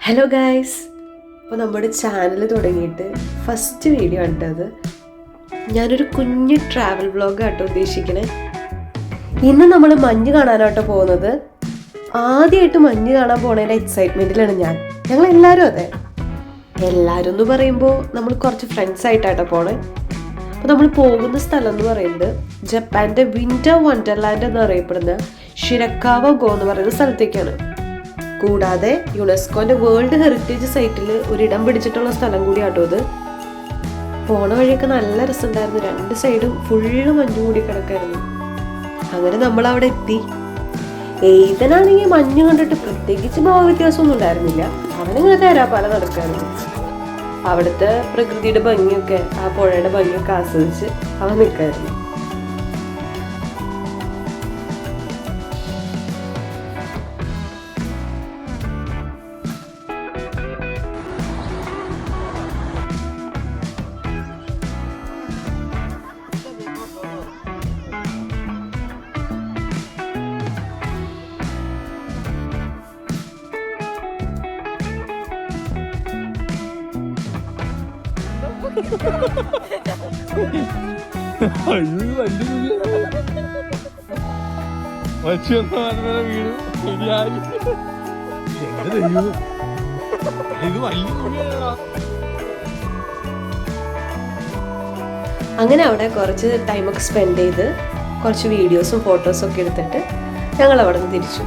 Hello guys, അപ്പോൾ നമ്മുടെ channel തുടങ്ങിയിട്ട് ഫസ്റ്റ് വീഡിയോ കണ്ടത് ഞാനൊരു കുഞ്ഞു ട്രാവൽ വ്ളോഗ് ആട്ടോ ഉദ്ദേശിക്കണേ. ഇന്ന് നമ്മൾ മഞ്ഞ് കാണാനാട്ടോ പോകുന്നത്. ആദ്യമായിട്ട് മഞ്ഞ് കാണാൻ പോണതിൻ്റെ എക്സൈറ്റ്മെൻറ്റിലാണ് ഞങ്ങളെല്ലാവരും. അതെ, എല്ലാവരും എന്ന് പറയുമ്പോൾ നമ്മൾ കുറച്ച് ഫ്രണ്ട്സ് ആയിട്ടാട്ടോ പോണേ. അപ്പോൾ നമ്മൾ പോകുന്ന സ്ഥലം എന്ന് പറയുന്നത് ജപ്പാൻ്റെ വിൻ്റർ വണ്ടർലാൻഡ് എന്നറിയപ്പെടുന്ന ഷിരക്കാവ ഗോ എന്ന് പറയുന്ന സ്ഥലത്തേക്കാണ്. കൂടാതെ യുനെസ്കോന്റെ വേൾഡ് ഹെറിറ്റേജ് സൈറ്റിൽ ഒരിടം പിടിച്ചിട്ടുള്ള സ്ഥലം കൂടിയാട്ടോ ഇത്. പോണ വഴിയൊക്കെ നല്ല രസമുണ്ടായിരുന്നു. രണ്ട് സൈഡും ഫുള്ള് മഞ്ഞ് കൂടി കിടക്കായിരുന്നു. അങ്ങനെ നമ്മൾ അവിടെ എത്തി. എയ്തനാണെങ്കിൽ മഞ്ഞ് കണ്ടിട്ട് പ്രത്യേകിച്ച് ഭാവവ്യത്യാസമൊന്നും ഉണ്ടായിരുന്നില്ല. അവനിങ്ങനെ തേരാപ്പാല നടക്കായിരുന്നു. അവിടുത്തെ പ്രകൃതിയുടെ ഭംഗിയൊക്കെ, ആ പുഴയുടെ ഭംഗിയൊക്കെ ആസ്വദിച്ച് അവൻ നിൽക്കായിരുന്നു. അങ്ങനെ അവിടെ കുറച്ച് ടൈമൊക്കെ സ്പെൻഡ് ചെയ്ത് കുറച്ച് വീഡിയോസും ഫോട്ടോസും ഒക്കെ എടുത്തിട്ട് ഞങ്ങൾ അവിടെ നിന്ന് തിരിച്ചു.